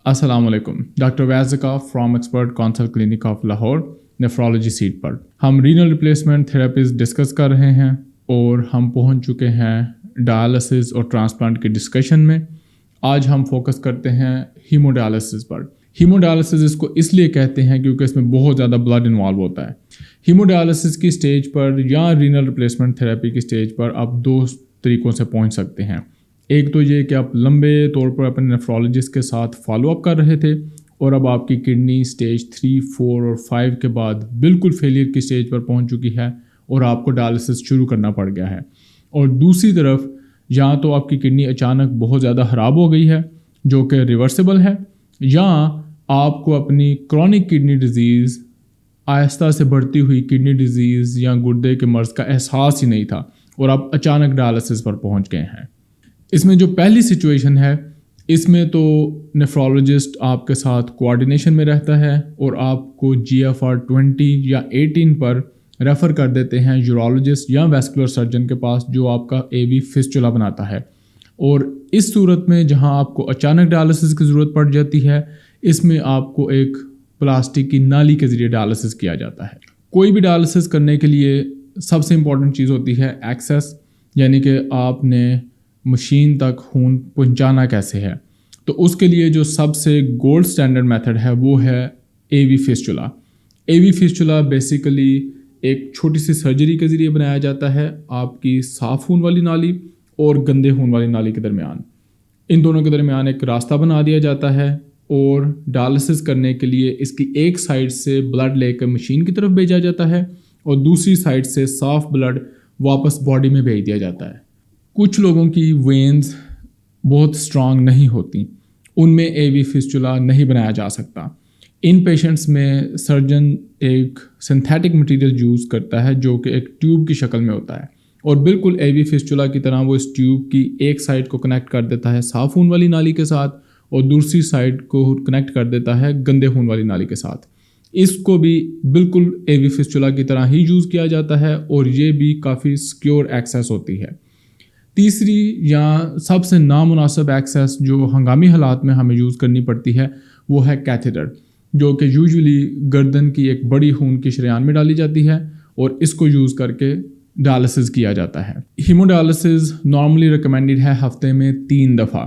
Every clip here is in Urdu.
السلام علیکم. ڈاکٹر ویزکا from expert council clinic of Lahore nephrology سیٹ پر ہم رینل ریپلیسمنٹ تھراپیز ڈسکس کر رہے ہیں اور ہم پہنچ چکے ہیں ڈائلسس اور ٹرانسپلانٹ کے ڈسکشن میں. آج ہم فوکس کرتے ہیں ہیمو ڈائلسس پر. ہیمو ڈائلسس اس کو اس لیے کہتے ہیں کیونکہ اس میں بہت زیادہ بلڈ انوالو ہوتا ہے. ہیمو ڈائلسس کی سٹیج پر یا رینل ریپلیسمنٹ تھراپی کی سٹیج پر آپ دو طریقوں سے پہنچ سکتے ہیں. ایک تو یہ کہ آپ لمبے طور پر اپنے نیفرولوجسٹ کے ساتھ فالو اپ کر رہے تھے اور اب آپ کی کڈنی سٹیج 3, 4 اور 5 کے بعد بالکل فیلئر کی سٹیج پر پہنچ چکی ہے اور آپ کو ڈائلسس شروع کرنا پڑ گیا ہے. اور دوسری طرف یا تو آپ کی کڈنی اچانک بہت زیادہ خراب ہو گئی ہے جو کہ ریورسیبل ہے، یا آپ کو اپنی کرونک کڈنی ڈیزیز، آہستہ سے بڑھتی ہوئی کڈنی ڈیزیز یا گردے کے مرض کا احساس ہی نہیں تھا اور آپ اچانک ڈائلسس پر پہنچ گئے ہیں. اس میں جو پہلی سچویشن ہے اس میں تو نیفرولوجسٹ آپ کے ساتھ کوآرڈینیشن میں رہتا ہے اور آپ کو GFR 20 یا 18 پر ریفر کر دیتے ہیں یورولوجسٹ یا ویسکولر سرجن کے پاس جو آپ کا AV فسچولا بناتا ہے. اور اس صورت میں جہاں آپ کو اچانک ڈائلسس کی ضرورت پڑ جاتی ہے، اس میں آپ کو ایک پلاسٹک کی نالی کے ذریعے ڈائلسس کیا جاتا ہے. کوئی بھی ڈائلسس کرنے کے لیے سب سے امپورٹنٹ چیز ہوتی ہے ایکسیس، یعنی کہ آپ نے مشین تک خون پہنچانا کیسے ہے. تو اس کے لیے جو سب سے گولڈ سٹینڈرڈ میتھڈ ہے وہ ہے AV فسچولا. AV فسچولا بیسیکلی ایک چھوٹی سی سرجری کے ذریعے بنایا جاتا ہے آپ کی صاف خون والی نالی اور گندے خون والی نالی کے درمیان. ان دونوں کے درمیان ایک راستہ بنا دیا جاتا ہے اور ڈائلسس کرنے کے لیے اس کی ایک سائڈ سے بلڈ لے کر مشین کی طرف بھیجا جاتا ہے اور دوسری سائڈ سے صاف بلڈ واپس باڈی میں بھیج دیا جاتا ہے. کچھ لوگوں کی وینز بہت اسٹرانگ نہیں ہوتی، ان میں AV فسچولا نہیں بنایا جا سکتا. ان پیشنٹس میں سرجن ایک سنتھیٹک مٹیریل یوز کرتا ہے جو کہ ایک ٹیوب کی شکل میں ہوتا ہے اور بالکل AV فسچولا کی طرح وہ اس ٹیوب کی ایک سائڈ کو کنیکٹ کر دیتا ہے صاف خون والی نالی کے ساتھ اور دوسری سائڈ کو کنیکٹ کر دیتا ہے گندے خون والی نالی کے ساتھ. اس کو بھی بالکل AV فسچولا کی طرح ہی یوز کیا جاتا ہے اور یہ بھی کافی سیکیور ایکسیس ہوتی ہے. تیسری یا سب سے نامناسب ایکسیس جو ہنگامی حالات میں ہمیں یوز کرنی پڑتی ہے وہ ہے کیتھیٹر، جو کہ یوزولی گردن کی ایک بڑی خون کی شریان میں ڈالی جاتی ہے اور اس کو یوز کر کے ڈائلسس کیا جاتا ہے. ہیمو ڈائلسس نارملی ریکمینڈڈ ہے ہفتے میں 3 دفعہ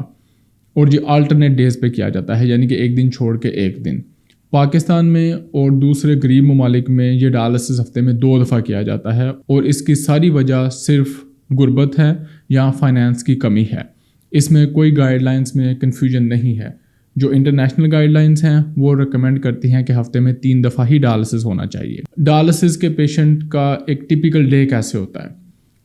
اور یہ آلٹرنیٹ ڈیز پہ کیا جاتا ہے، یعنی کہ ایک دن چھوڑ کے ایک دن. پاکستان میں اور دوسرے غریب ممالک میں یہ ڈائلسس ہفتے میں 2 دفعہ کیا جاتا ہے اور اس کی ساری وجہ صرف غربت ہے یا فائنانس کی کمی ہے. اس میں کوئی گائیڈ لائنس میں کنفیوژن نہیں ہے. جو انٹرنیشنل گائیڈ لائنس ہیں وہ ریکمینڈ کرتی ہیں کہ ہفتے میں 3 دفعہ ہی ڈائلسس ہونا چاہیے. ڈائلسس کے پیشنٹ کا ایک ٹیپیکل ڈے کیسے ہوتا ہے؟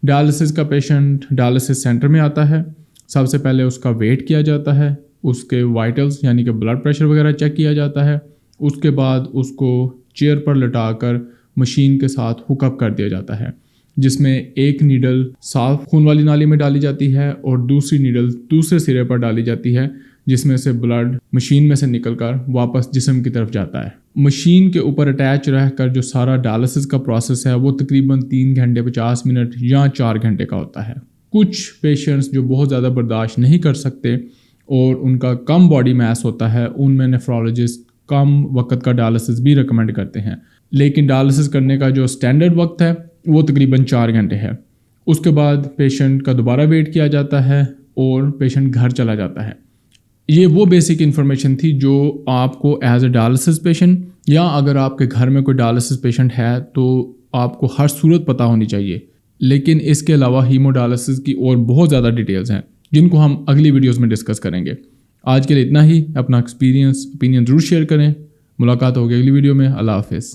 ڈائلسس کا پیشنٹ ڈائلسس سینٹر میں آتا ہے. سب سے پہلے اس کا ویٹ کیا جاتا ہے، اس کے وائٹلز یعنی کہ بلڈ پریشر وغیرہ چیک کیا جاتا ہے. اس کے بعد اس کو چیئر پر لٹا کر مشین کے ساتھ ہک اپ کر دیا جاتا ہے جس میں ایک نیڈل صاف خون والی نالی میں ڈالی جاتی ہے اور دوسری نیڈل دوسرے سرے پر ڈالی جاتی ہے جس میں سے بلڈ مشین میں سے نکل کر واپس جسم کی طرف جاتا ہے. مشین کے اوپر اٹیچ رہ کر جو سارا ڈائلسس کا پروسیس ہے وہ تقریباً 3 گھنٹے 50 منٹ یا 4 گھنٹے کا ہوتا ہے. کچھ پیشنٹس جو بہت زیادہ برداشت نہیں کر سکتے اور ان کا کم باڈی میس ہوتا ہے، ان میں نیفرولوجسٹ کم وقت کا ڈائلسس بھی ریکمینڈ کرتے ہیں، لیکن ڈائلسس کرنے کا جو سٹینڈرڈ وقت ہے وہ تقریباً 4 گھنٹے ہے. اس کے بعد پیشنٹ کا دوبارہ ویٹ کیا جاتا ہے اور پیشنٹ گھر چلا جاتا ہے. یہ وہ بیسک انفارمیشن تھی جو آپ کو ایز اے ڈائلسس پیشنٹ یا اگر آپ کے گھر میں کوئی ڈائلسس پیشنٹ ہے تو آپ کو ہر صورت پتہ ہونی چاہیے. لیکن اس کے علاوہ ہیمو ڈائلسس کی اور بہت زیادہ ڈیٹیلز ہیں جن کو ہم اگلی ویڈیوز میں ڈسکس کریں گے. آج کے لیے اتنا ہی. اپنا ایکسپیرینس اوپینین ضرور شیئر کریں. ملاقات ہوگی اگلی ویڈیو میں. اللہ حافظ.